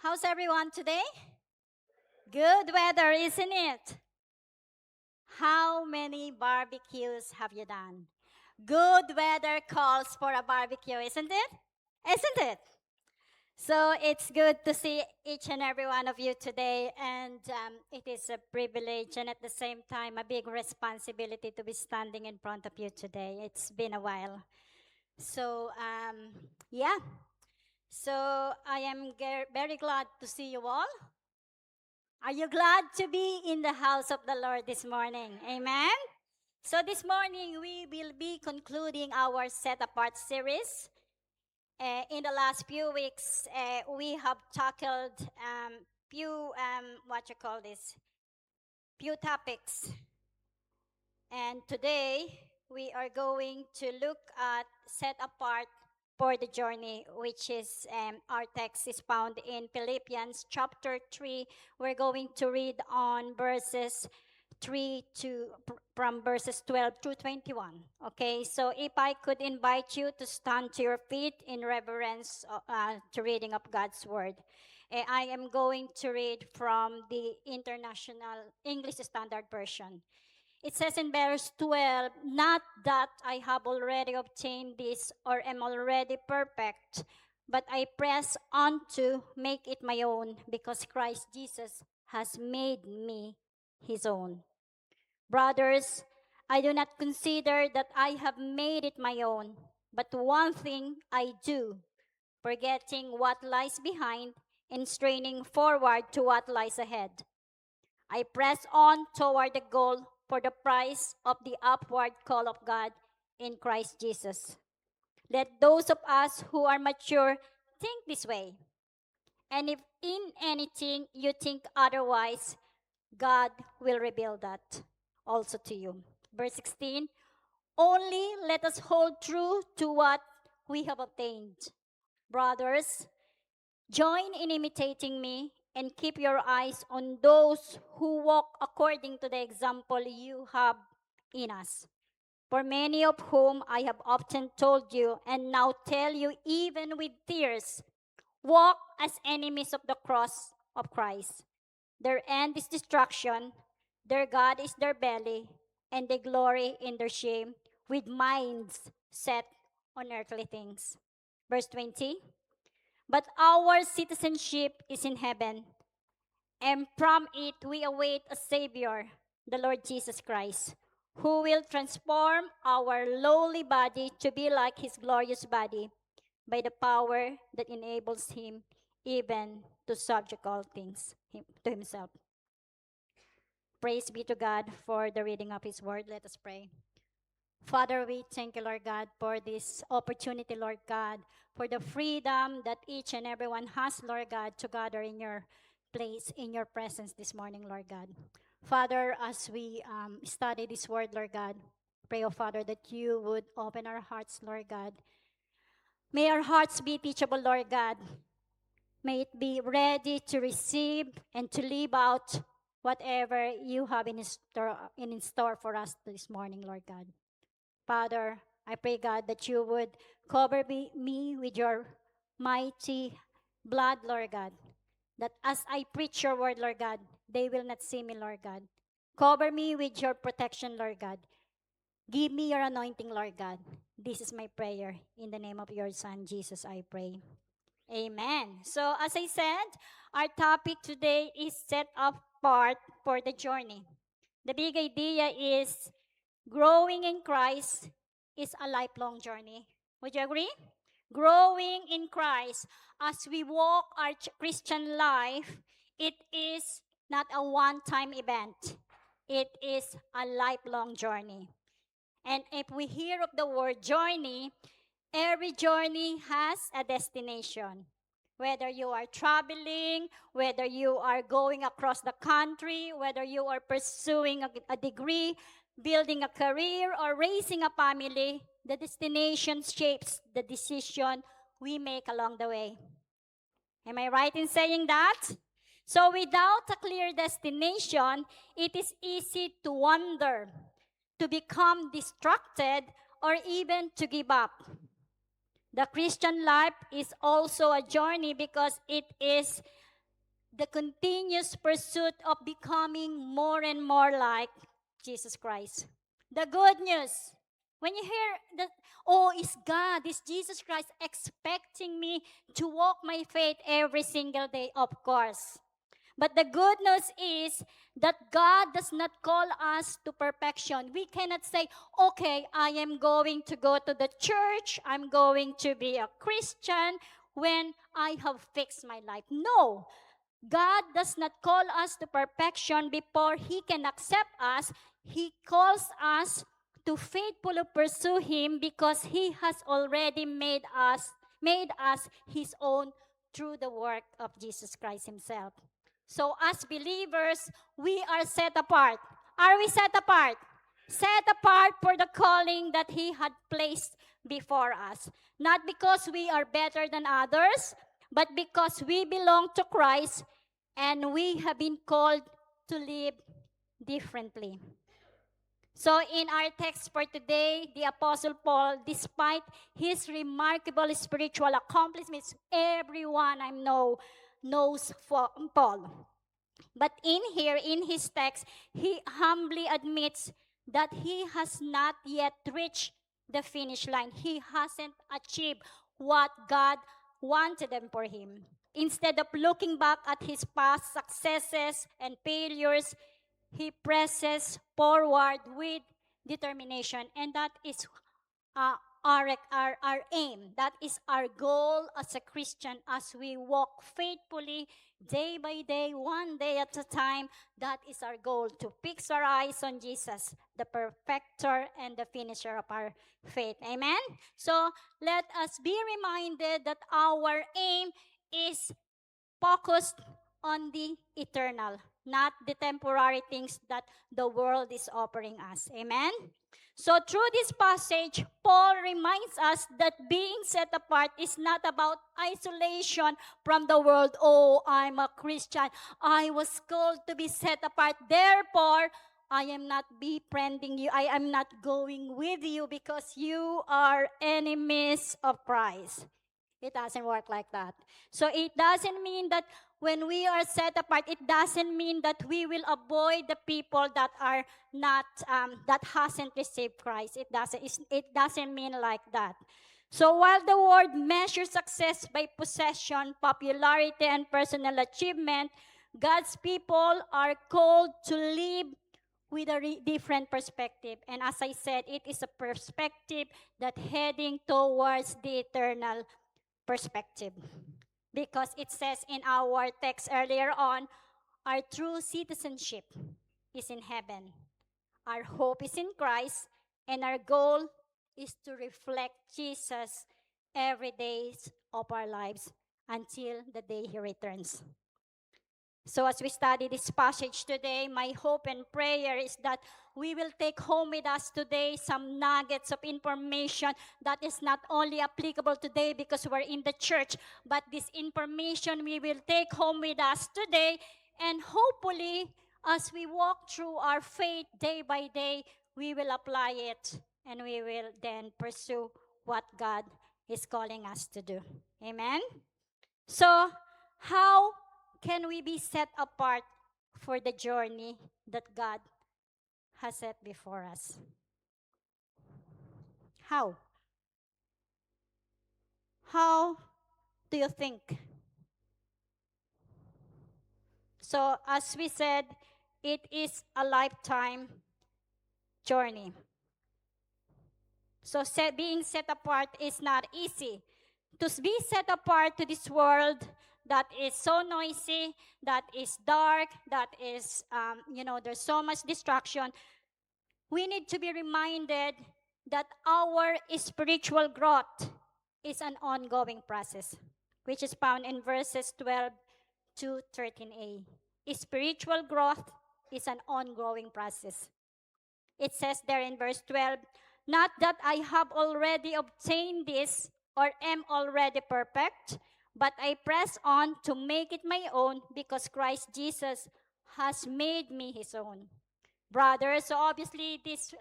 How's everyone today? Good weather, isn't it? How many barbecues have you done? Good weather calls for a barbecue, isn't it? Isn't it? So it's good to see each and every one of you today, and it is a privilege and at the same time a big responsibility to be standing in front of you today. It's been a while. So, yeah. So I am very glad to see you all. Are you glad to be in the house of the Lord this morning? Amen. So this morning we will be concluding our Set Apart series. In the last few weeks, we have tackled what you call this, few topics. And today we are going to look at Set Apart for the Journey, which is our text is found in Philippians chapter 3. We're going to read on verses 3 to from verses 12 to 21. Okay, so if I could invite you to stand to your feet in reverence to reading of God's word. I am going to read from the International English Standard Version. It says in verse 12, not that I have already obtained this or am already perfect, but I press on to make it my own because Christ Jesus has made me his own. Brothers, I do not consider that I have made it my own, but one thing I do, forgetting what lies behind and straining forward to what lies ahead. I press on toward the goal for the prize of the upward call of God in Christ Jesus. Let those of us who are mature think this way. And if in anything you think otherwise, God will reveal that also to you. Verse 16, only let us hold true to what we have obtained. Brothers, join in imitating me and keep your eyes on those who walk according to the example you have in us. For many of whom I have often told you and now tell you even with tears, walk as enemies of the cross of Christ. Their end is destruction, their God is their belly, and they glory in their shame with minds set on earthly things. Verse 20, but our citizenship is in heaven, and from it we await a Savior, the Lord Jesus Christ, who will transform our lowly body to be like his glorious body by the power that enables him even to subject all things to himself. Praise be to God for the reading of his word. Let us pray. Father, we thank you, Lord God, for this opportunity, Lord God, for the freedom that each and everyone has, Lord God, to gather in your place, in your presence this morning, Lord God. Father, as we study this word, Lord God, pray, oh Father, that you would open our hearts, Lord God. May our hearts be teachable, Lord God. May it be ready to receive and to live out whatever you have in store for us this morning, Lord God. Father, I pray, God, that you would cover me with your mighty blood, Lord God. That as I preach your word, Lord God, they will not see me, Lord God. Cover me with your protection, Lord God. Give me your anointing, Lord God. This is my prayer. In the name of your Son, Jesus, I pray. Amen. So, as I said, our topic today is set apart for the journey. The big idea is growing in Christ is a lifelong journey. Would you agree? Growing in Christ as we walk our Christian life, it is not a one-time event. It is a lifelong journey. And if we hear of the word journey, every journey has a destination. Whether you are traveling, whether you are going across the country, whether you are pursuing a degree, building a career, or raising a family, the destination shapes the decision we make along the way. Am I right in saying that? So without a clear destination, it is easy to wander, to become distracted, or even to give up. The Christian life is also a journey because it is the continuous pursuit of becoming more and more like Jesus Christ. The good news, when you hear that, oh, is God, is Jesus Christ expecting me to walk my faith every single day? Of course. But the good news is that God does not call us to perfection. We cannot say, okay, I am going to go to the church, I'm going to be a Christian when I have fixed my life. No, God does not call us to perfection before He can accept us. He calls us to faithfully pursue Him because He has already made us His own through the work of Jesus Christ Himself. So as believers, we are set apart. Are we set apart? Set apart for the calling that He had placed before us. Not because we are better than others, but because we belong to Christ and we have been called to live differently. So in our text for today, the Apostle Paul, despite his remarkable spiritual accomplishments, everyone I know knows Paul. But in his text, he humbly admits that he has not yet reached the finish line. He hasn't achieved what God wanted them for him. Instead of looking back at his past successes and failures, he presses forward with determination. And that is uh, our aim. That is our goal as a Christian as we walk faithfully day by day, one day at a time. That is our goal, to fix our eyes on Jesus, the perfecter and the finisher of our faith. Amen? So let us be reminded that our aim is focused on the eternal, not the temporary things that the world is offering us. Amen? So through this passage, Paul reminds us that being set apart is not about isolation from the world. Oh, I'm a Christian. I was called to be set apart. Therefore, I am not befriending you. I am not going with you because you are enemies of Christ. It doesn't work like that. So it doesn't mean that when we are set apart, it doesn't mean that we will avoid the people that are not that hasn't received Christ. It doesn't mean like that. So while the world measures success by possession, popularity, and personal achievement, God's people are called to live with a different perspective. And as I said, it is a perspective that heading towards the eternal perspective. Because it says in our text earlier on, our true citizenship is in heaven. Our hope is in Christ, and our goal is to reflect Jesus every day of our lives until the day He returns. So as we study this passage today, my hope and prayer is that we will take home with us today some nuggets of information that is not only applicable today because we're in the church, but this information we will take home with us today, and hopefully as we walk through our faith day by day, we will apply it and we will then pursue what God is calling us to do. Amen? So, how can we be set apart for the journey that God has set before us? How? How do you think? So, as we said, it is a lifetime journey. So, being set apart is not easy. To be set apart to this world that is so noisy, that is dark, that is, there's so much distraction, we need to be reminded that our spiritual growth is an ongoing process, which is found in verses 12 to 13a. Spiritual growth is an ongoing process. It says there in verse 12, not that I have already obtained this or am already perfect, but I press on to make it my own because Christ Jesus has made me His own. Brothers, so obviously this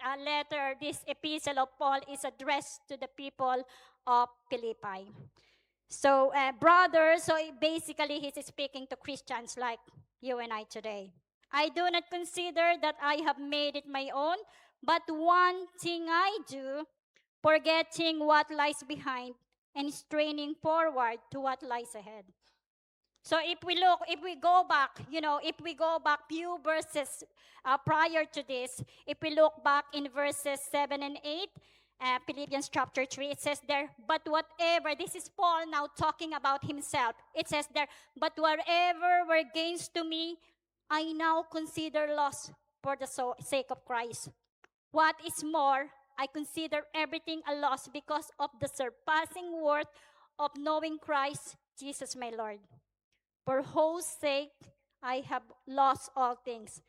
this epistle of Paul is addressed to the people of Philippi. So, brothers, so basically he's speaking to Christians like you and I today. I do not consider that I have made it my own, but one thing I do, forgetting what lies behind and straining forward to what lies ahead. So if we go back, if we go back few verses prior to this, if we look back in verses 7 and 8, Philippians chapter 3, it says there, but whatever, this is Paul now talking about himself. It says there, but whatever were gains to me, I now consider loss for the sake of Christ. What is more, I consider everything a loss because of the surpassing worth of knowing Christ Jesus my Lord, for whose sake I have lost all things.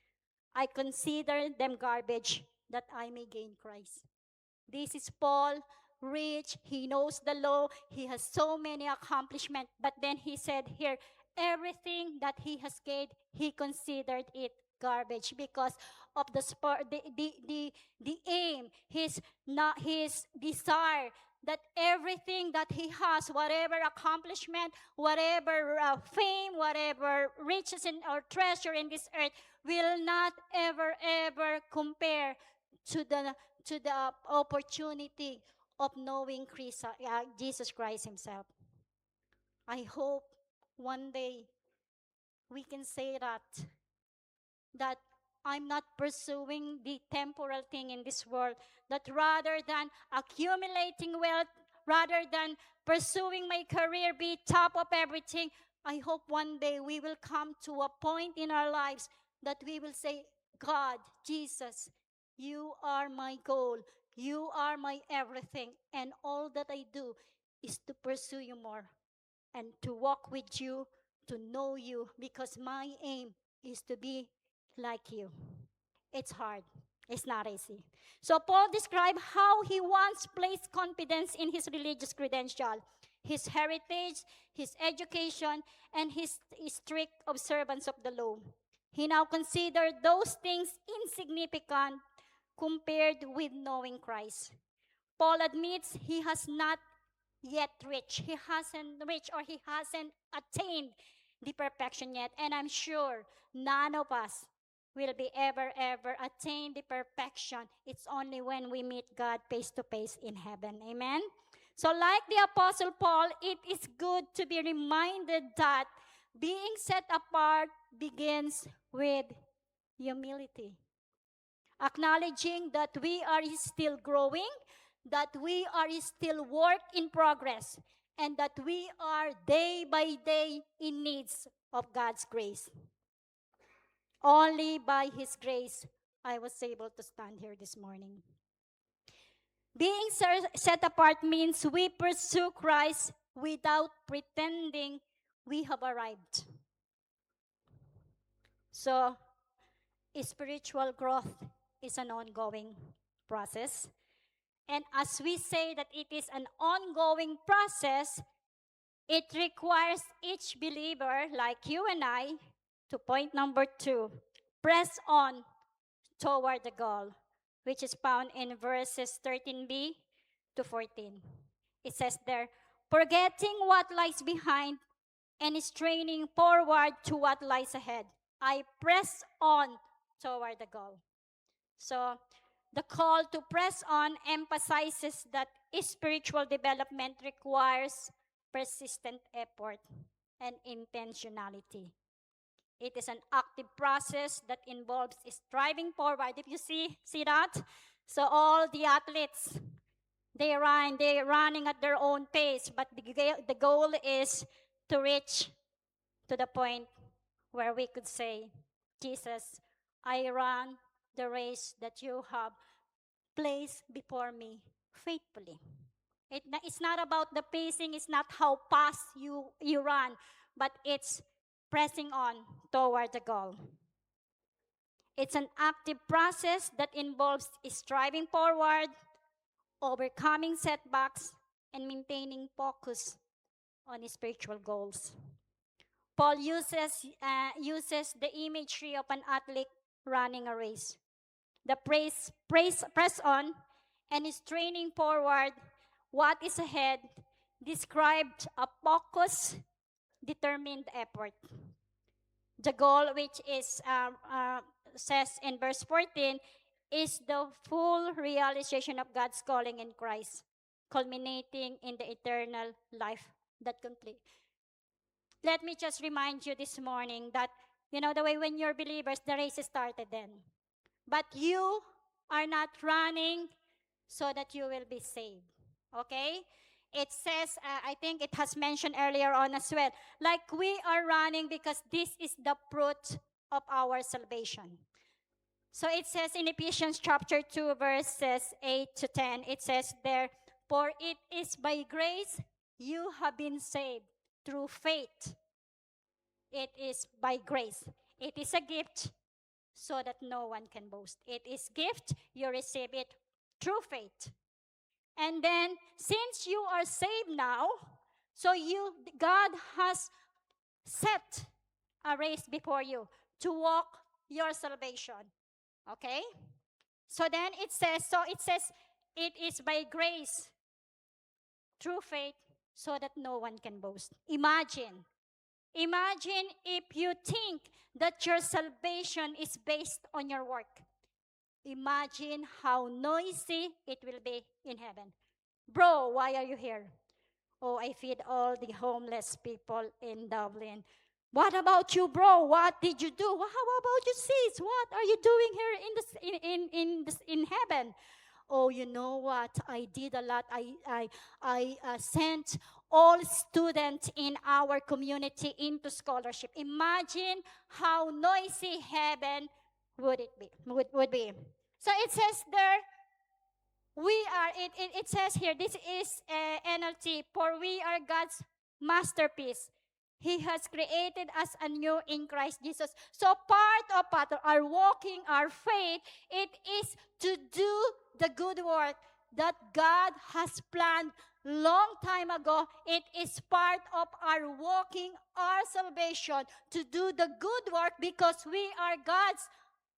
I consider them garbage that I may gain Christ. This is Paul, rich, he knows the law, he has so many accomplishments, but then he said here, everything that he has gained, he considered it garbage because of the aim, his desire that everything that he has, whatever accomplishment, whatever fame, whatever riches or treasure in this earth, will not ever compare to the opportunity of knowing Jesus Christ himself. I hope one day we can say that I'm not pursuing the temporal thing in this world, that rather than accumulating wealth, rather than pursuing my career, be top of everything, I hope one day we will come to a point in our lives that we will say, God, Jesus, you are my goal. You are my everything. And all that I do is to pursue you more and to walk with you, to know you, because my aim is to be like you. It's hard. It's not easy. So Paul described how he once placed confidence in his religious credential, his heritage, his education, and his strict observance of the law. He now considered those things insignificant compared with knowing Christ. Paul admits he has not yet reached. He hasn't reached or he hasn't attained the perfection yet. And I'm sure none of us will be ever attain the perfection. It's only when we meet God face to face in heaven. Amen? So like the Apostle Paul, it is good to be reminded that being set apart begins with humility. Acknowledging that we are still growing, that we are still work in progress, and that we are day by day in needs of God's grace. Only by His grace I was able to stand here this morning. Being set apart means we pursue Christ without pretending we have arrived. So, spiritual growth is an ongoing process. And as we say that it is an ongoing process, it requires each believer, like you and I, to point number 2, press on toward the goal, which is found in verses 13b to 14. It says there, forgetting what lies behind and straining forward to what lies ahead, I press on toward the goal. So, the call to press on emphasizes that spiritual development requires persistent effort and intentionality. It is an active process that involves striving forward. If you see that? So all the athletes, they're running at their own pace, but the goal is to reach to the point where we could say, Jesus, I run the race that you have placed before me faithfully. It's not about the pacing, it's not how fast you run, but it's pressing on toward the goal. It's an active process that involves striving forward, overcoming setbacks, and maintaining focus on spiritual goals. Paul uses the imagery of an athlete running a race. The press on and is training forward what is ahead described a focused, determined effort. The goal, which is says in verse 14, is the full realization of God's calling in Christ, culminating in the eternal life that complete. Let me just remind you this morning that, the way when you're believers, the race started then. But you are not running so that you will be saved. Okay? It says, I think it has mentioned earlier on as well, like we are running because this is the fruit of our salvation. So it says in Ephesians chapter 2, verses 8 to 10, it says there, for it is by grace you have been saved through faith. It is by grace. It is a gift so that no one can boast. It is gift, you receive it through faith. And then, since you are saved now, so God has set a race before you to walk your salvation. Okay? So then it says, it is by grace through faith so that no one can boast. Imagine if you think that your salvation is based on your work. Imagine how noisy it will be in heaven. Bro, why are you here? Oh, I feed all the homeless people in Dublin. What about you, bro? What did you do? How about you, sis? What are you doing here in heaven? Oh, you know what? I did a lot. I sent all students in our community into scholarship. Imagine how noisy heaven would be. So it says there, it says here, this is NLT, for we are God's masterpiece. He has created us anew in Christ Jesus. So part of our walking, our faith, it is to do the good work that God has planned long time ago. It is part of our walking, our salvation, to do the good work because we are God's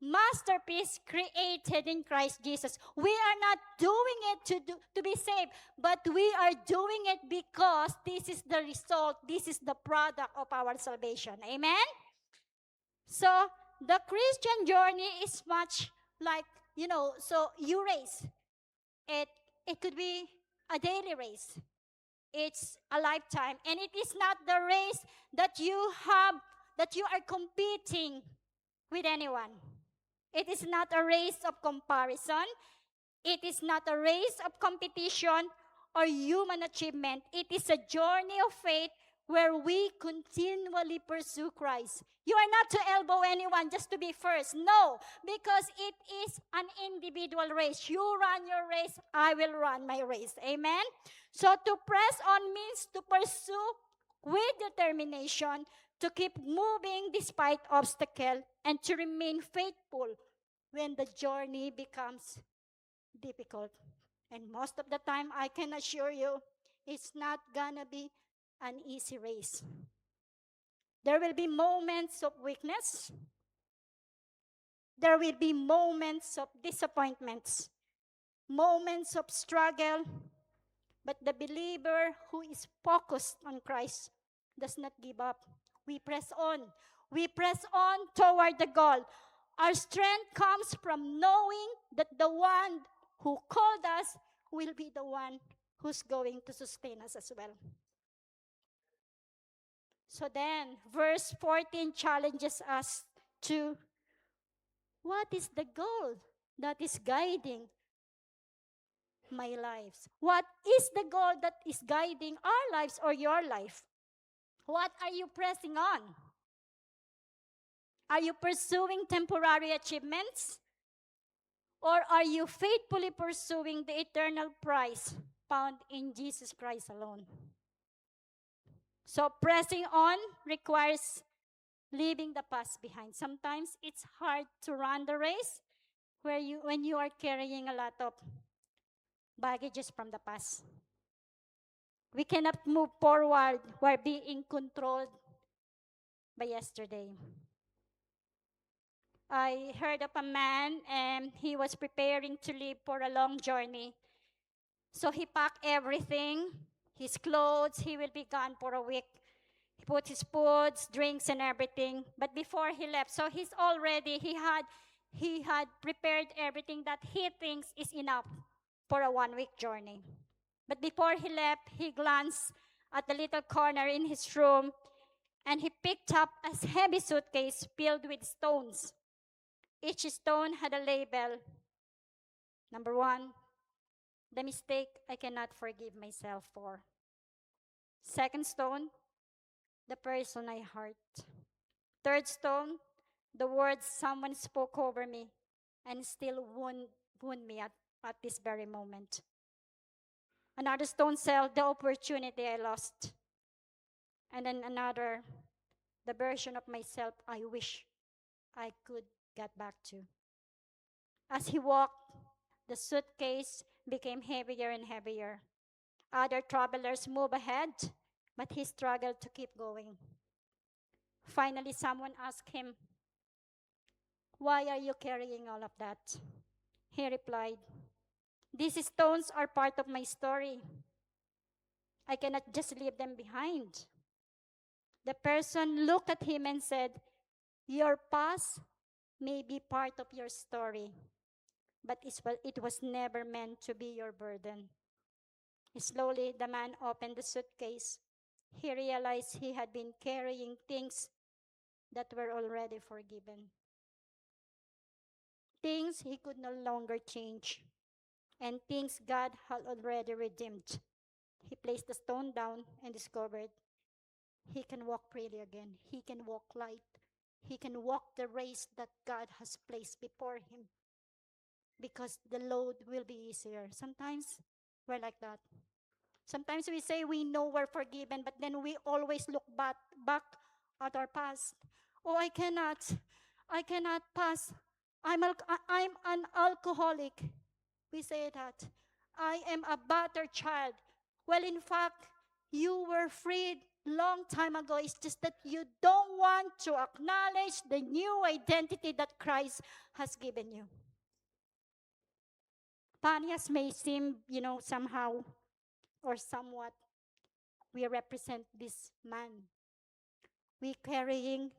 masterpiece created in Christ Jesus. We are not doing it to be saved, but we are doing it because this is the result, this is the product of our salvation. Amen? So, the Christian journey is much like, so you race. It could be a daily race. It's a lifetime. And it is not the race that you are competing with anyone. It is not a race of comparison. It is not a race of competition or human achievement. It is a journey of faith where we continually pursue Christ. You are not to elbow anyone just to be first. No, because it is an individual race. You run your race, I will run my race. Amen? So to press on means to pursue with determination, to keep moving despite obstacle, and to remain faithful when the journey becomes difficult. And most of the time, I can assure you, it's not gonna be an easy race. There will be moments of weakness. There will be moments of disappointments, moments of struggle. But the believer who is focused on Christ does not give up. We press on. We press on toward the goal. Our strength comes from knowing that the one who called us will be the one who's going to sustain us as well. So then, verse 14 challenges us to, what is the goal that is guiding my lives? What is the goal that is guiding our lives or your life? What are you pressing on? Are you pursuing temporary achievements? Or are you faithfully pursuing the eternal prize found in Jesus Christ alone? So pressing on requires leaving the past behind. Sometimes it's hard to run the race when you are carrying a lot of baggages from the past. We cannot move forward while being controlled by yesterday. I heard of a man and he was preparing to leave for a long journey. So he packed everything his clothes, he will be gone for a week. He put his foods, drinks, and everything. But before he left, so he had prepared everything that he thinks is enough for a 1 week journey. But before he left, he glanced at the little corner in his room and he picked up a heavy suitcase filled with stones. Each stone had a label. Number one, the mistake I cannot forgive myself for. Second stone, the person I hurt. Third stone, the words someone spoke over me and still wound me at this very moment. Another stone cell, the opportunity I lost. And then another, the version of myself I wish I could get back to. As he walked, the suitcase became heavier and heavier. Other travelers moved ahead, but he struggled to keep going. Finally, someone asked him, "Why are you carrying all of that?" He replied, "These stones are part of my story. I cannot just leave them behind." The person looked at him and said, "Your past may be part of your story, but it was never meant to be your burden." Slowly, the man opened the suitcase. He realized he had been carrying things that were already forgiven, things he could no longer change, and things God had already redeemed. He placed the stone down and discovered he can walk freely again. He can walk light. He can walk the race that God has placed before him because the load will be easier. Sometimes we're like that. Sometimes we say we know we're forgiven, but then we always look back at our past. Oh, I cannot pass. I'm an alcoholic. We say that. I am a battered child. Well, in fact, you were freed long time ago. It's just that you don't want to acknowledge the new identity that Christ has given you. Panias may seem, somehow or somewhat, we represent this man. We carrying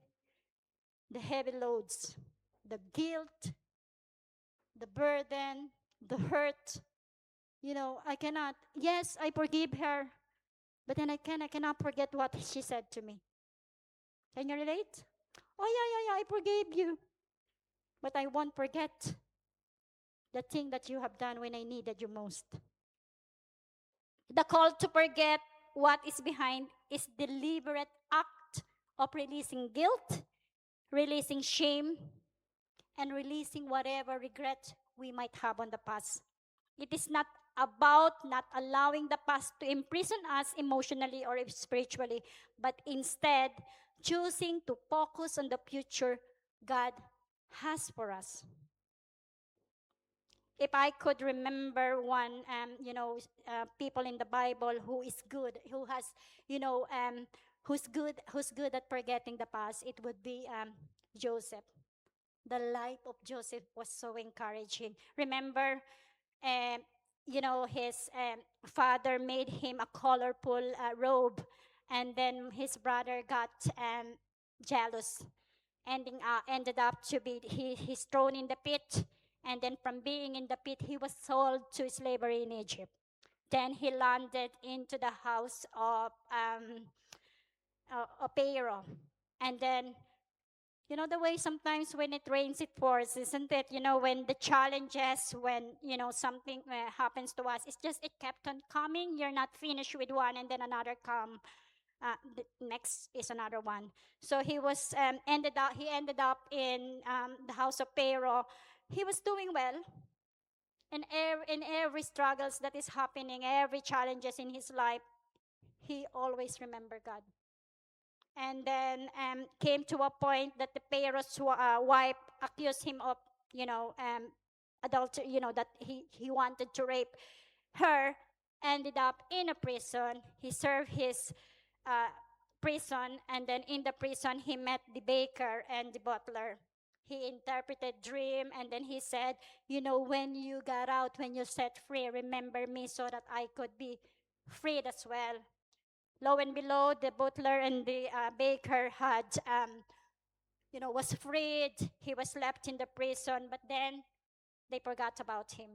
the heavy loads, the guilt, the burden, the hurt. Yes, I forgive her, but then I cannot forget what she said to me. Can you relate? Oh, yeah, I forgave you. But I won't forget the thing that you have done when I needed you most. The call to forget what is behind is deliberate act of releasing guilt, releasing shame, and releasing whatever regret we might have on the past. It is not about not allowing the past to imprison us emotionally or spiritually, but instead choosing to focus on the future God has for us. If I could remember one, people in the Bible who is good, who has, who's good at forgetting the past, it would be Joseph. The life of Joseph was so encouraging. Remember, um, his father made him a colorful robe, and then his brother got jealous, ended up to be he's thrown in the pit, and then from being in the pit, he was sold to slavery in Egypt. Then he landed into the house of Pharaoh, and then the way sometimes when it rains, it pours, isn't it? When the challenges, when, something happens to us, it kept on coming. You're not finished with one, and then another come. The next is another one. So he ended up in the house of Pharaoh. He was doing well in every struggles that is happening, every challenges in his life. He always remembered God. And then came to a point that the Pharaoh's wife accused him of, adultery, that he wanted to rape her, ended up in a prison. He served his prison, and then in the prison, he met the baker and the butler. He interpreted dream, and then he said, when you got out, when you set free, remember me so that I could be freed as well. Lo and below, the butler and the baker had, was freed. He was left in the prison, but then they forgot about him.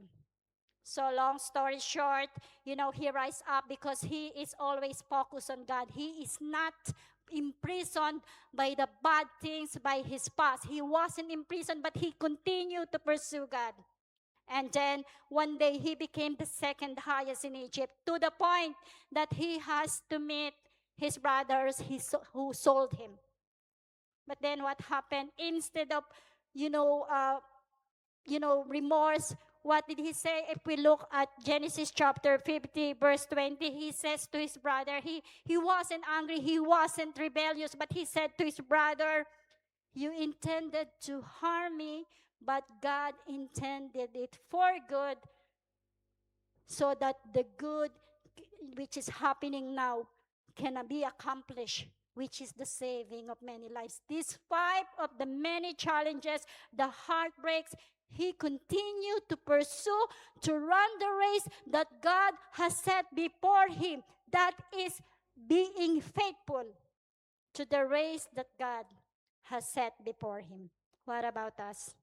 So long story short, he rise up because he is always focused on God. He is not imprisoned by the bad things by his past. He wasn't imprisoned, but he continued to pursue God. And then one day he became the second highest in Egypt, to the point that he has to meet his brothers who sold him. But then what happened? Instead of, you know, uh, remorse, what did he say? If we look at Genesis chapter 50, verse 20, he says to his brother, he wasn't angry, he wasn't rebellious, but he said to his brother, you intended to harm me, but God intended it for good, so that the good which is happening now can be accomplished, which is the saving of many lives. Despite of the many challenges, the heartbreaks, he continued to pursue, to run the race that God has set before him. That is being faithful to the race that God has set before him. What about us?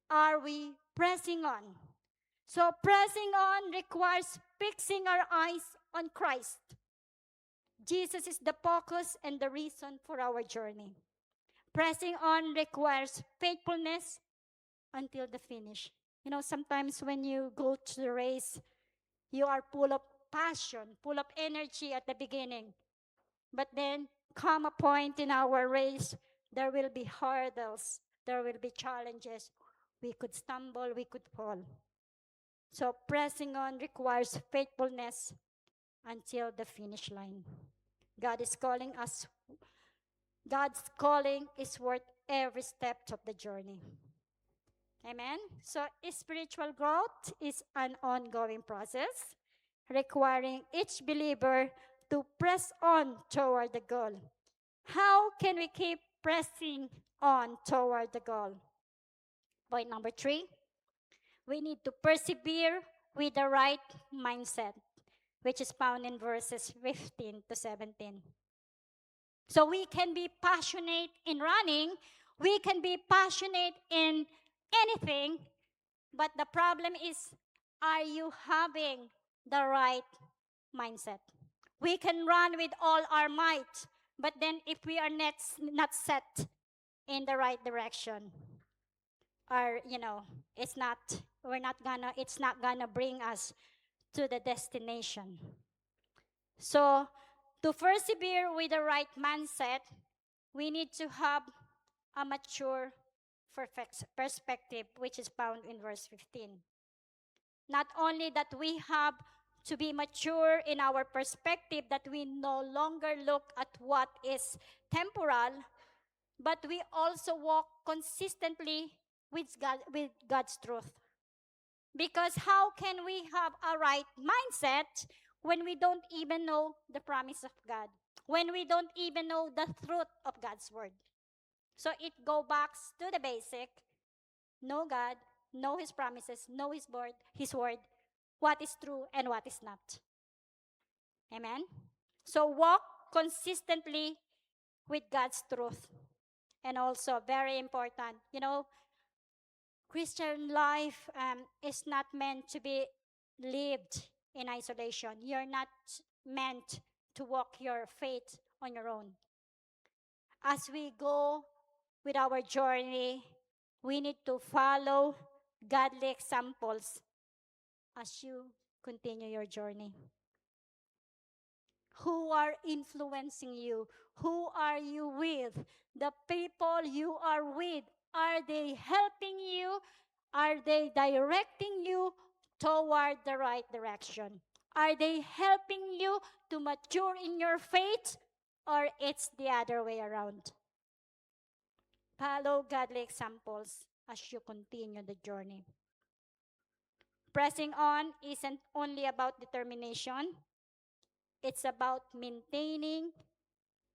Are we pressing on? So pressing on requires fixing our eyes on Christ. Jesus is the focus and the reason for our journey. Pressing on requires faithfulness until the finish. Sometimes when you go to the race, you are full of passion, full of energy at the beginning. But then come a point in our race, there will be hurdles, there will be challenges. We could stumble, we could fall. So pressing on requires faithfulness until the finish line. God is calling us. God's calling is worth every step of the journey. Amen? So spiritual growth is an ongoing process requiring each believer to press on toward the goal. How can we keep pressing on toward the goal? Point number 3, we need to persevere with the right mindset, which is found in verses 15 to 17. So we can be passionate in running, we can be passionate in anything, but the problem is, are you having the right mindset? We can run with all our might, but then if we are not set in the right direction, or it's not gonna bring us to the destination. So to persevere with the right mindset, we need to have a mature perspective, which is found in verse 15. Not only that we have to be mature in our perspective, that we no longer look at what is temporal, but we also walk consistently with God's truth. Because how can we have a right mindset when we don't even know the promise of God? When we don't even know the truth of God's word? So it go back to the basic. Know God, know His promises, know His word, what is true and what is not. Amen? So walk consistently with God's truth. And also, very important, Christian life is not meant to be lived in isolation. You're not meant to walk your faith on your own. As we go with our journey, we need to follow godly examples as you continue your journey. Who are influencing you? Who are you with? The people you are with, are they helping you? Are they directing you toward the right direction? Are they helping you to mature in your faith, or it's the other way around? Follow godly examples as you continue the journey. Pressing on isn't only about determination, it's about maintaining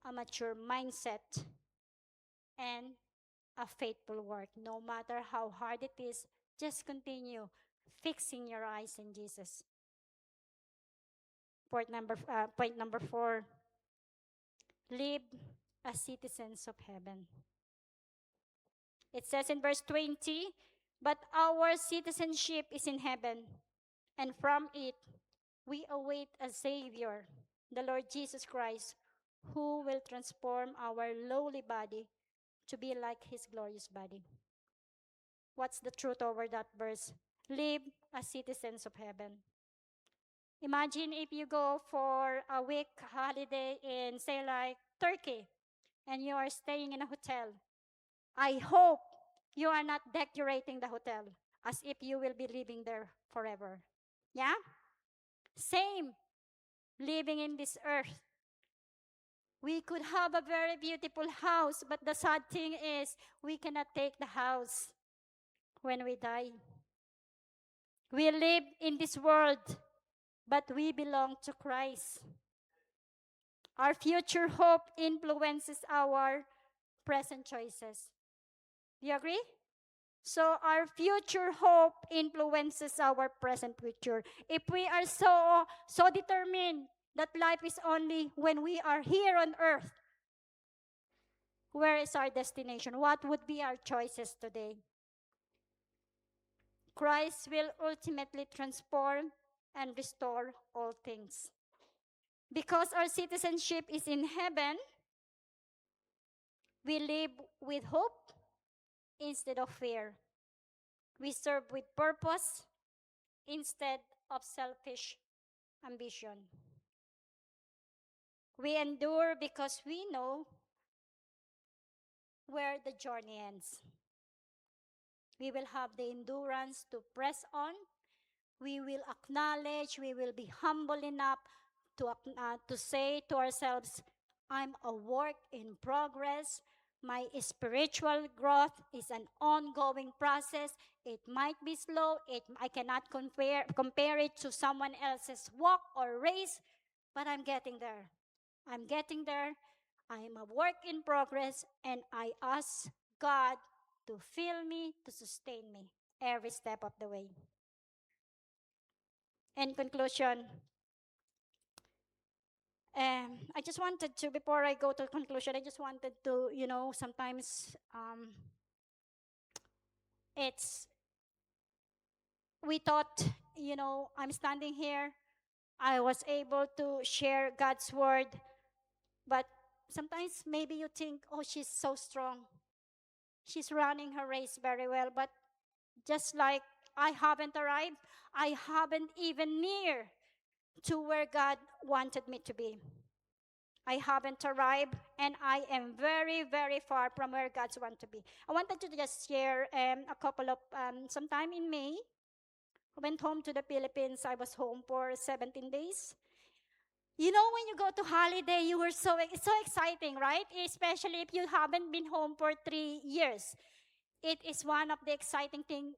a mature mindset and a faithful work. No matter how hard it is, just continue fixing your eyes in Jesus. Point number 4, live as citizens of heaven. It says in verse 20, but our citizenship is in heaven, and from it we await a Savior, the Lord Jesus Christ, who will transform our lowly body to be like his glorious body. What's the truth over that verse? Live as citizens of heaven. Imagine if you go for a week holiday in, say, like Turkey, and you are staying in a hotel. I hope you are not decorating the hotel as if you will be living there forever. Yeah? Same, living in this earth. We could have a very beautiful house, but the sad thing is we cannot take the house when we die. We live in this world, but we belong to Christ. Our future hope influences our present choices. Do you agree? So our future hope influences our present future. If we are so determined that life is only when we are here on earth, where is our destination? What would be our choices today? Christ will ultimately transform and restore all things. Because our citizenship is in heaven, we live with hope instead of fear. We serve with purpose instead of selfish ambition. We endure because we know where the journey ends. We will have the endurance to press on. We will acknowledge, we will be humble enough to say to ourselves, I'm a work in progress. My spiritual growth is an ongoing process. It might be slow. I cannot compare it to someone else's walk or race, but I'm getting there. I'm getting there. I am a work in progress, and I ask God to fill me, to sustain me every step of the way. In conclusion, I just wanted to, before I go to conclusion, I just wanted to, sometimes it's, we thought, I'm standing here, I was able to share God's word, but sometimes maybe you think, oh, she's so strong. She's running her race very well, but just like I haven't arrived, I haven't even near to where God wanted me to be. I haven't arrived, and I am very, very far from where God's want to be. I wanted to just share a couple of, sometime in May, I went home to the Philippines. I was home for 17 days. You know, when you go to holiday, you were it's so exciting, right? Especially if you haven't been home for 3 years. It is one of the exciting things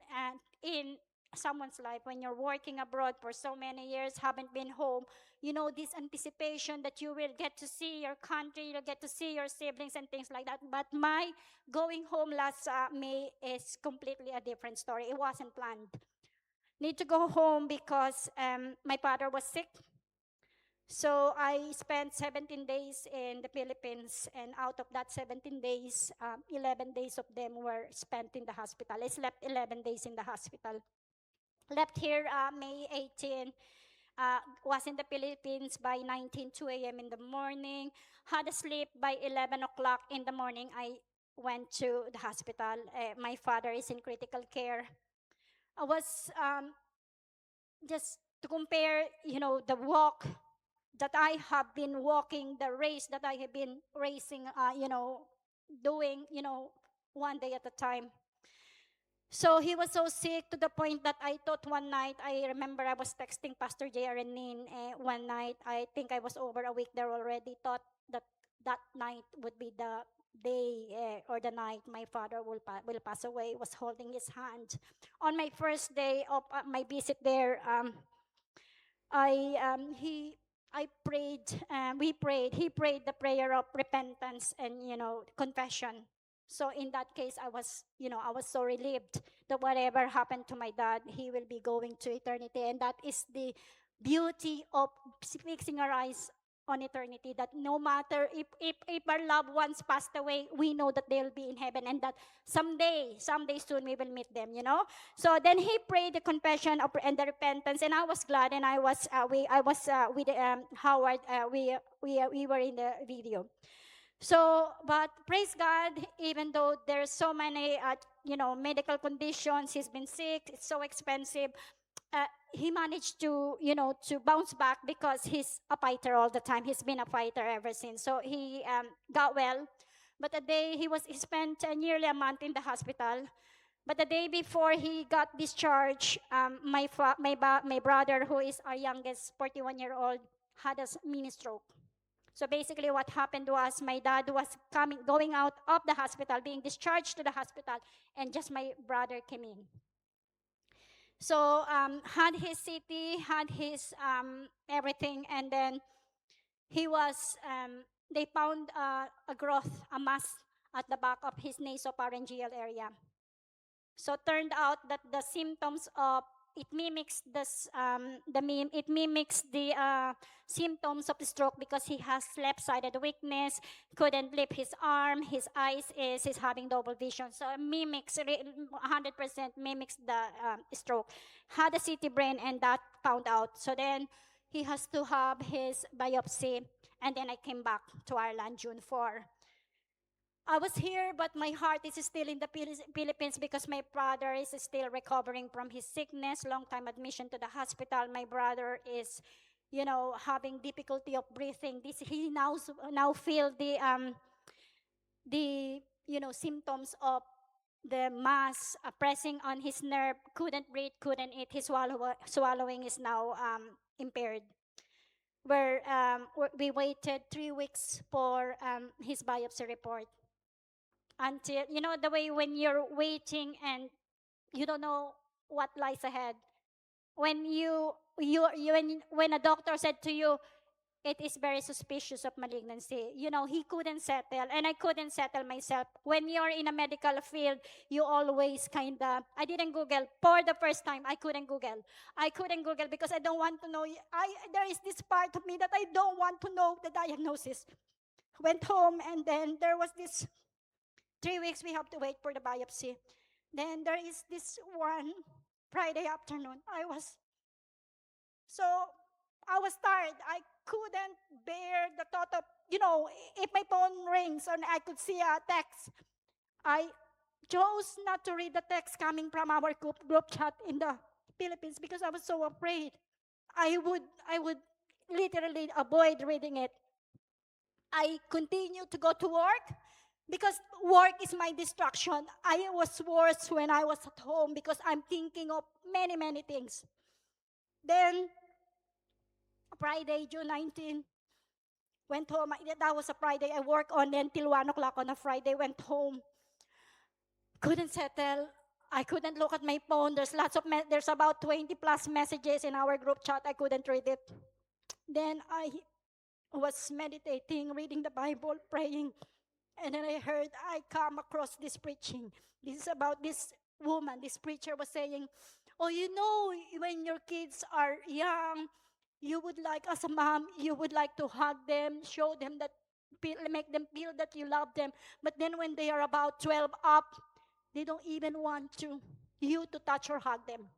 in someone's life when you're working abroad for so many years, haven't been home. You know, this anticipation that you will get to see your country, you'll get to see your siblings and things like that. But my going home last May is completely a different story. It wasn't planned. Need to go home because my father was sick. So I spent 17 days in the Philippines, and out of that 17 days, 11 days of them were spent in the hospital. I slept 11 days in the hospital. Left here May 18, was in the Philippines by 2 a.m. in the morning, had a sleep by 11 o'clock in the morning. I went to the hospital. My father is in critical care. I was just to compare, the walk that I have been walking, the race that I have been racing, doing, one day at a time. So he was so sick to the point that I thought one night, I remember I was texting Pastor J.R. and Nin one night, I think I was over a week there already, thought that that night would be the day or the night my father will pass away, was holding his hand. On my first day of my visit there, I prayed, we prayed, he prayed the prayer of repentance and, confession. So in that case, I was so relieved that whatever happened to my dad, he will be going to eternity. And that is the beauty of fixing our eyes on eternity, that no matter if our loved ones passed away, we know that they'll be in heaven, and that someday soon we will meet them, you know. So then he prayed the confession of, and the repentance, and I was glad, and I was with Howard. We were in the video. So, but praise God, even though there's so many, medical conditions, he's been sick, it's so expensive, he managed to, to bounce back, because he's a fighter all the time. He's been a fighter ever since. So he got well. But the day he spent nearly a month in the hospital. But the day before he got discharged, my brother, who is our youngest, 41-year-old, had a mini stroke. So basically what happened was, my dad was going out of the hospital, being discharged to the hospital, and just my brother came in. So had his CT, had his everything, and then he was, they found a growth, a mass at the back of his nasopharyngeal area. So turned out that the symptoms of it mimics the symptoms of the stroke, because he has left-sided weakness, couldn't lift his arm, his eyes is having double vision. So it mimics 100% mimics the stroke. Had a CT brain, and that found out. So then he has to have his biopsy, and then I came back to Ireland June 4. I was here, but my heart is still in the Philippines, because my brother is still recovering from his sickness, long-time admission to the hospital. My brother is, having difficulty of breathing. He now feel the symptoms of the mass pressing on his nerve. Couldn't breathe, couldn't eat. His swallowing is now impaired. We waited 3 weeks for his biopsy report. Until, the way when you're waiting and you don't know what lies ahead. When when a doctor said to you, it is very suspicious of malignancy, he couldn't settle, and I couldn't settle myself. When you're in a medical field, you always I didn't Google. For the first time, I couldn't Google. Because I don't want to know. There is this part of me that I don't want to know the diagnosis. Went home, and then there was this 3 weeks we have to wait for the biopsy. Then there is this one Friday afternoon. I was tired. I couldn't bear the thought of, if my phone rings and I could see a text. I chose not to read the text coming from our group chat in the Philippines, because I was so afraid. I would literally avoid reading it. I continued to go to work, because work is my distraction. I was worse when I was at home, because I'm thinking of many, many things. Then, Friday, June 19, went home. That was a Friday. I worked on until 1 o'clock on a Friday, went home. Couldn't settle. I couldn't look at my phone. There's about 20 plus messages in our group chat. I couldn't read it. Then I was meditating, reading the Bible, praying. And then I come across this preaching. This is about this woman. This preacher was saying, when your kids are young, you would like, as a mom, you would like to hug them, show them that, make them feel that you love them. But then when they are about 12 up, they don't even want you to touch or hug them.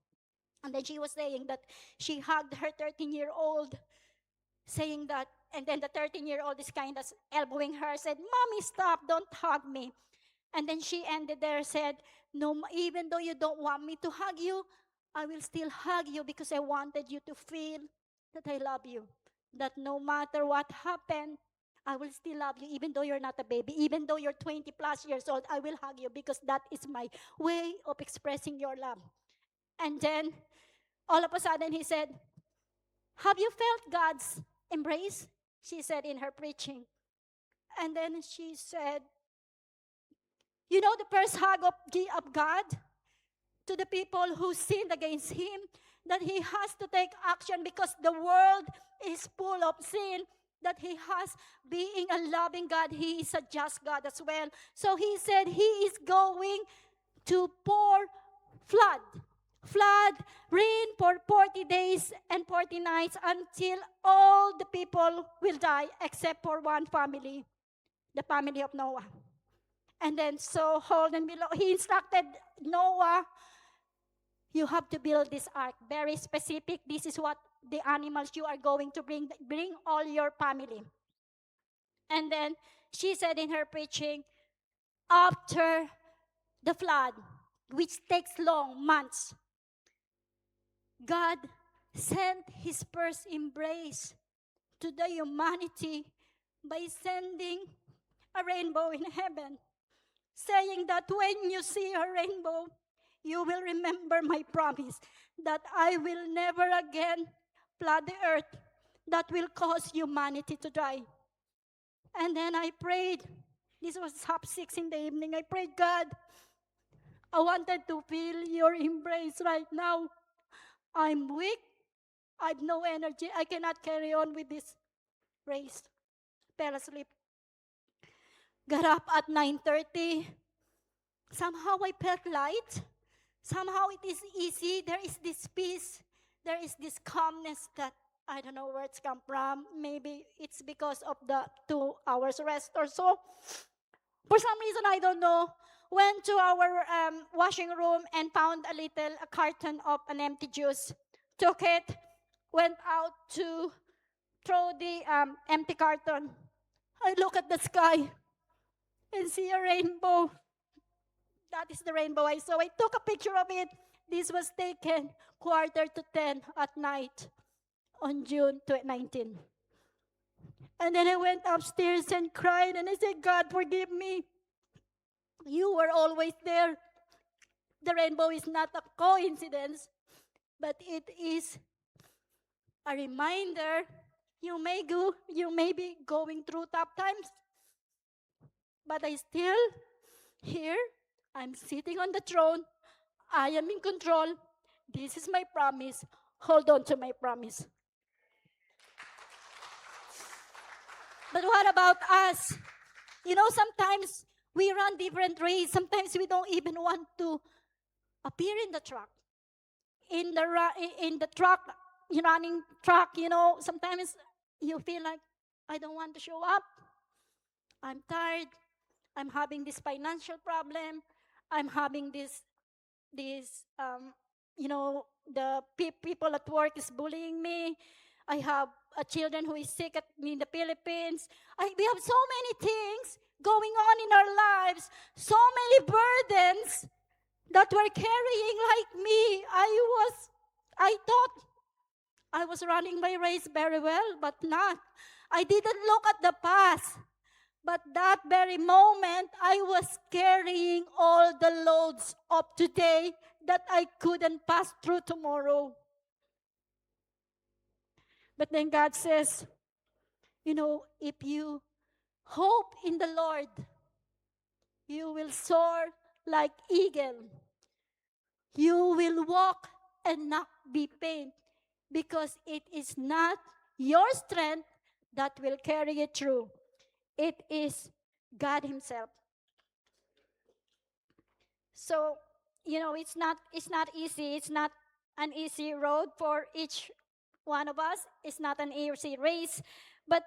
And then she was saying that she hugged her 13-year-old, saying that, and then the 13-year-old is kind of elbowing her, said, "Mommy, stop, don't hug me." And then she ended there, said, "No, even though you don't want me to hug you, I will still hug you, because I wanted you to feel that I love you. That no matter what happened, I will still love you, even though you're not a baby, even though you're 20 plus years old, I will hug you, because that is my way of expressing your love." And then, all of a sudden, he said, "Have you felt God's embrace?" She said in her preaching. And then she said, the first hug of God to the people who sinned against him, that he has to take action, because the world is full of sin, that he has, being a loving God, he is a just God as well. So he said he is going to pour flood flood, rain for 40 days and 40 nights until all the people will die except for one family, the family of Noah. And then so hold and below, he instructed Noah, you have to build this ark. Very specific. This is what the animals you are going to bring. Bring all your family. And then she said in her preaching, after the flood, which takes long months, God sent his first embrace to the humanity by sending a rainbow in heaven, saying that when you see a rainbow, you will remember my promise that I will never again flood the earth that will cause humanity to die. And then I prayed. This was 6:30 in the evening. I prayed, God, I wanted to feel your embrace right now. I'm weak. I have no energy. I cannot carry on with this race. Fell asleep. Got up at 9:30. Somehow I felt light. Somehow it is easy. There is this peace. There is this calmness that I don't know where it's come from. Maybe it's because of the 2 hours rest or so. For some reason, I don't know. Went to our washing room and found a carton of an empty juice. Took it, went out to throw the empty carton. I look at the sky and see a rainbow. That is the rainbow I saw. I took a picture of it. This was taken 9:45 at night on June 19. And then I went upstairs and cried and I said, God, forgive me. You were always there. The rainbow is not a coincidence, but it is a reminder. You may be going through tough times, but I still here. I'm sitting on the throne. I am in control. This is my promise. Hold on to my promise. But what about us? You know, sometimes we run different races. Sometimes we don't even want to appear in the truck. In the truck, running truck, you know, sometimes you feel like, I don't want to show up. I'm tired. I'm having this financial problem. I'm having this the people at work is bullying me. I have a children who is sick in the Philippines. We have so many things going on in our lives, so many burdens that we're carrying like me. I thought I was running my race very well, but not. I didn't look at the past. But that very moment, I was carrying all the loads of today that I couldn't pass through tomorrow. But then God says, you know, if you hope in the Lord, you will soar like eagle. You will walk and not be pained, because it is not your strength that will carry you through. It is God himself. So, you know, it's not easy. It's not an easy road for each one of us. It's not an easy race. But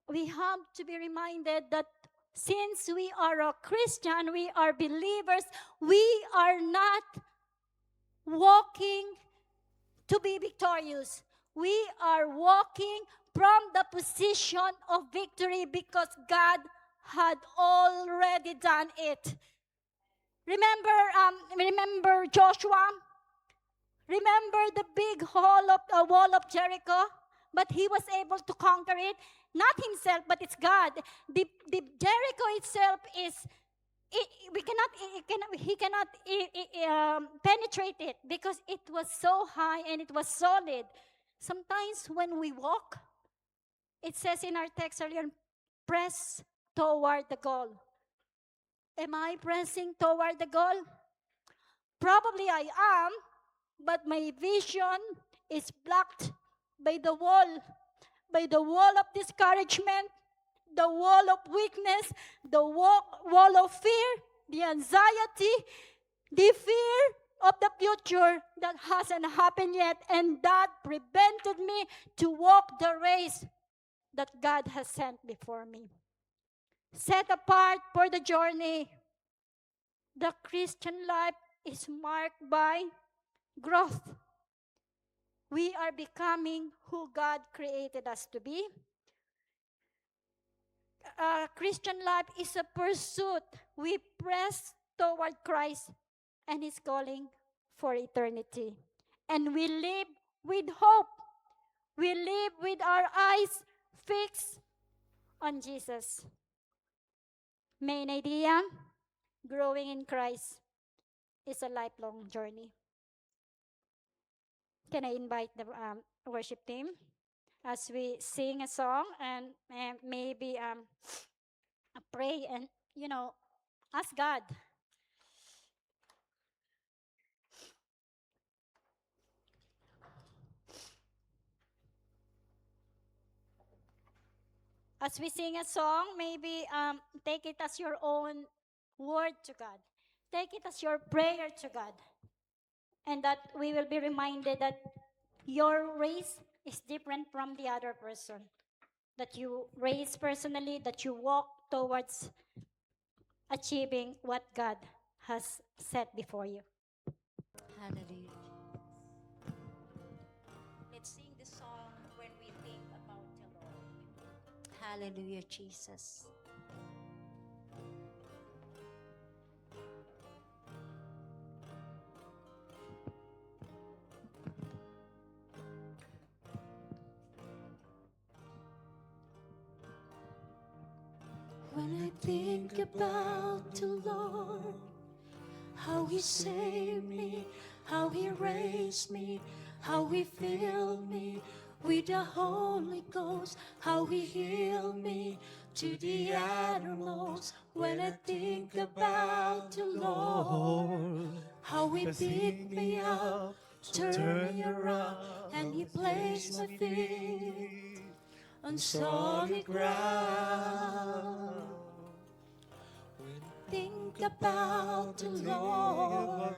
we have to be reminded that since we are a Christian, we are believers, we are not walking to be victorious. We are walking from the position of victory because God had already done it. Remember Joshua? Remember the big wall of Jericho? But he was able to conquer it. Not himself, but it's God. The Jericho itself he cannot penetrate it because it was so high and it was solid. Sometimes when we walk, it says in our text earlier, press toward the goal. Am I pressing toward the goal? Probably I am, but my vision is blocked by the wall of discouragement, the wall of weakness, the wall of fear, the anxiety, the fear of the future that hasn't happened yet, and that prevented me to walk the race that God has sent before me. Set apart for the journey. The Christian life is marked by growth. We are becoming who God created us to be. Christian life is a pursuit. We press toward Christ and His calling for eternity. And we live with hope. We live with our eyes fixed on Jesus. Main idea, growing in Christ is a lifelong journey. Can I invite the worship team as we sing a song and maybe pray and, ask God. As we sing a song, maybe take it as your own word to God. Take it as your prayer to God. And that we will be reminded that your race is different from the other person. That you race personally, that you walk towards achieving what God has set before you. Hallelujah. Let's sing the song when we think about the Lord. Hallelujah, Jesus. When I think about the Lord, how He saved me, how He raised me, how He filled me with the Holy Ghost, how He healed me to the uttermost. When I think about the Lord, how He picked me up, turned me around, and He placed my feet on solid ground. Think about the Lord,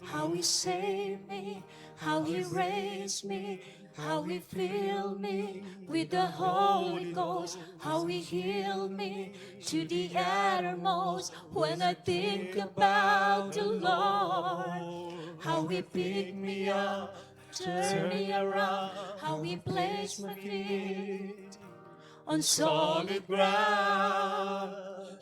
how He saved me, how He raised me, how He filled me with the Holy Ghost, how He healed me to the uttermost. When I think about the Lord, how He picked me up, turned me around, how He placed my feet on solid ground,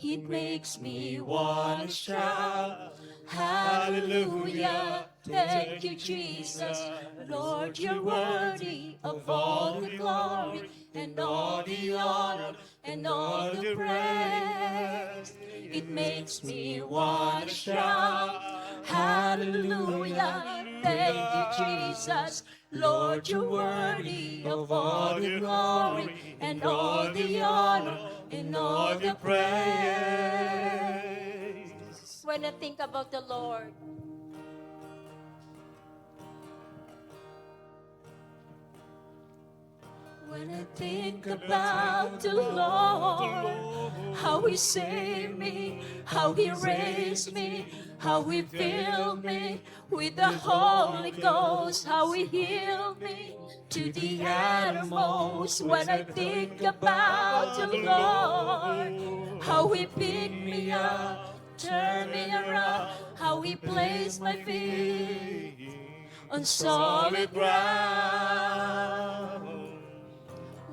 it makes me want to shout, hallelujah, thank you, Jesus. Lord, you're worthy of all the glory and all the honor and all the praise. It makes me want to shout, hallelujah, thank you, Jesus. Lord, you're worthy of all the glory and all the honor and all the praise. When I think about the Lord, when I think about the Lord, how He saved me, how He raised me, how He filled me with the Holy Ghost, how He healed me to the uttermost. When I think about the Lord, how He picked me up, turned me around, how He placed my feet on solid ground.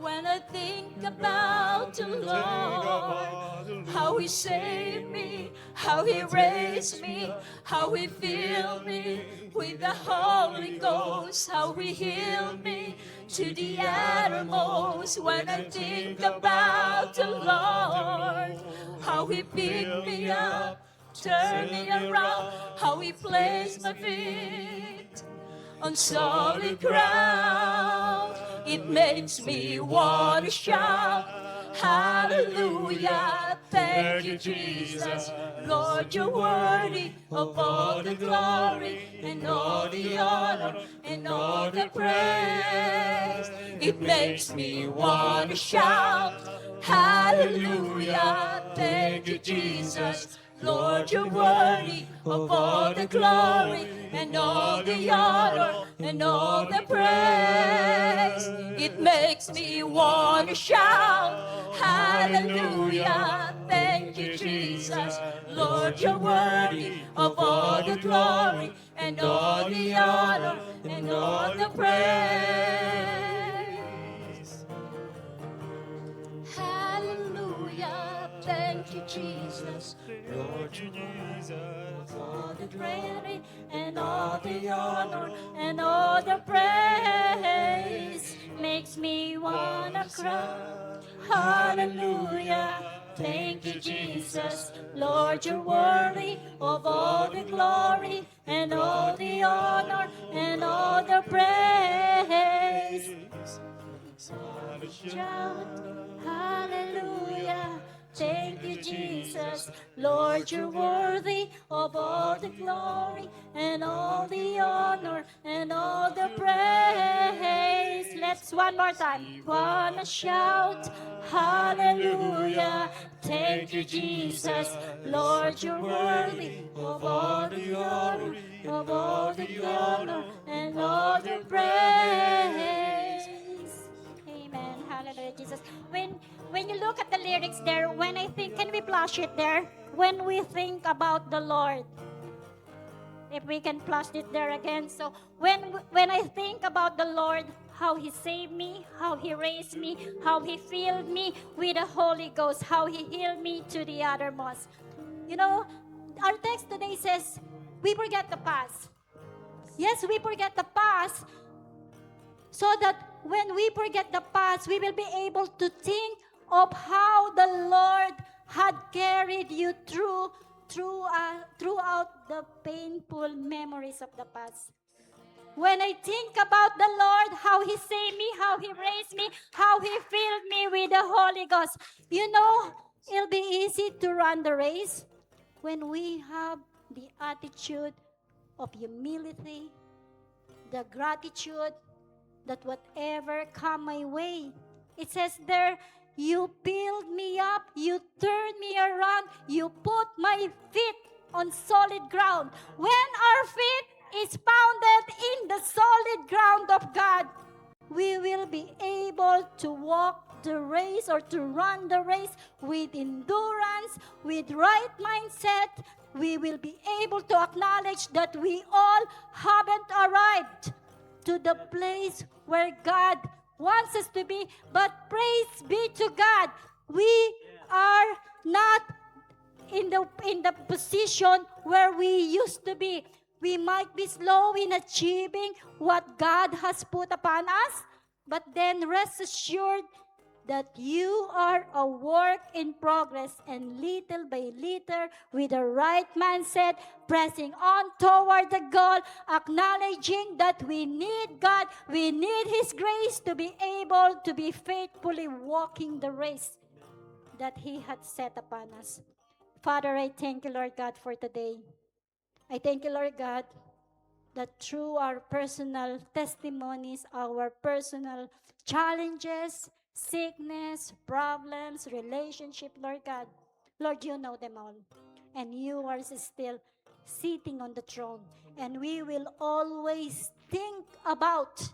When I think about the Lord, how He saved me, how He raised me, how He filled me with the Holy Ghost, how He healed me to the uttermost. When I think about the Lord, how He picked me up, turned me around, how He placed my feet on solid ground, it makes me want to shout, hallelujah, thank you, Jesus. Lord, you're worthy of all the glory and all the honor and all the praise. It makes me want to shout, hallelujah, thank you, Jesus. Lord, you're worthy of all the glory and all the honor and all the praise. It makes me want to shout, hallelujah. Thank you, Jesus. Lord, you're worthy of all the glory and all the honor and all the praise. Hallelujah. Thank you, Jesus. Lord Jesus. All the glory and all the honor and all the praise makes me wanna cry. Hallelujah. Thank you, Jesus. Lord, you're worthy of all the glory and all the honor and all the praise. Shout, hallelujah. Thank you, Jesus. Lord, you're worthy of all the glory and all the honor and all the praise. Let's one more time. Wanna shout, hallelujah. Thank you, Jesus. Lord, you're worthy of all the glory, of all the honor and all the praise. Amen. Hallelujah, Jesus. When you look at the lyrics there, when I think, can we flash it there? When we think about the Lord, if we can flash it there again. So when I think about the Lord, how He saved me, how He raised me, how He filled me with the Holy Ghost, how He healed me to the uttermost. You know, our text today says, we forget the past. Yes, we forget the past, so that when we forget the past, we will be able to think of how the Lord had carried you throughout the painful memories of the past. When I think about the Lord, how He saved me, how He raised me, how He filled me with the Holy Ghost, you know, it'll be easy to run the race when we have the attitude of humility, the gratitude, that whatever come my way, it says there, you build me up, you turn me around, you put my feet on solid ground. When our feet is pounded in the solid ground of God, we will be able to walk the race or to run the race with endurance, with right mindset. We will be able to acknowledge that we all haven't arrived to the place where God wants us to be. But praise be to God, we are not in the position where we used to be. We might be slow in achieving what God has put upon us, but then rest assured that you are a work in progress, and little by little, with the right mindset, pressing on toward the goal, acknowledging that we need God, we need His grace to be able to be faithfully walking the race that He had set upon us. Father, I thank you, Lord God, for today. I thank you, Lord God, that through our personal testimonies, our personal challenges, sickness, problems, relationship, Lord God, Lord, you know them all. And you are still sitting on the throne. And we will always think about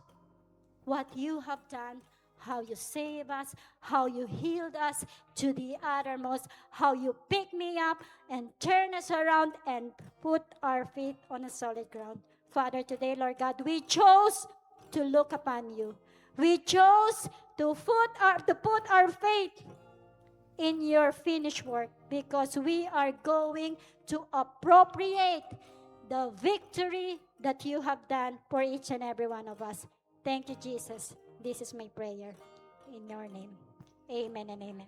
what you have done, how you save us, how you healed us to the uttermost, how you pick me up and turn us around and put our feet on a solid ground. Father, today, Lord God, we chose to look upon you. We chose to put our faith in your finished work, because we are going to appropriate the victory that you have done for each and every one of us. Thank you, Jesus. This is my prayer in your name. Amen and amen.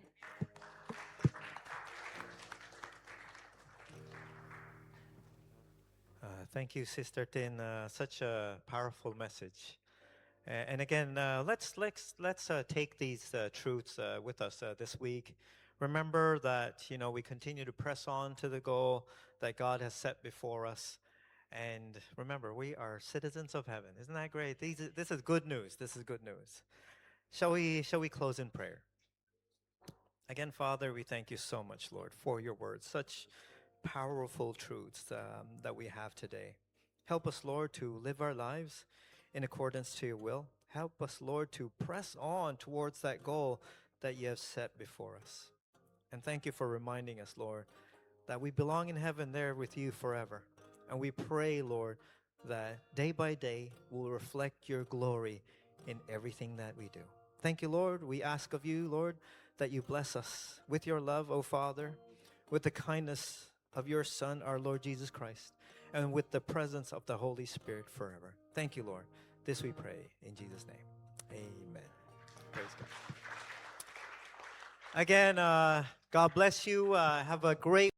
Thank you, Sister Tin. Such a powerful message. And again, let's take these truths with us this week. Remember that we continue to press on to the goal that God has set before us. And remember, we are citizens of heaven. Isn't that great? This is good news. This is good news. Shall we close in prayer? Again, Father, we thank you so much, Lord, for your word. Such powerful truths that we have today. Help us, Lord, to live our lives in accordance to your will. Help us, Lord, to press on towards that goal that you have set before us. And thank you for reminding us, Lord, that we belong in heaven there with you forever. And we pray, Lord, that day by day we'll reflect your glory in everything that we do. Thank you, Lord. We ask of you, Lord, that you bless us with your love, O Father, with the kindness of your Son, our Lord Jesus Christ, and with the presence of the Holy Spirit forever. Thank you, Lord. This we pray in Jesus' name. Amen. Praise God. Again, God bless you. Have a great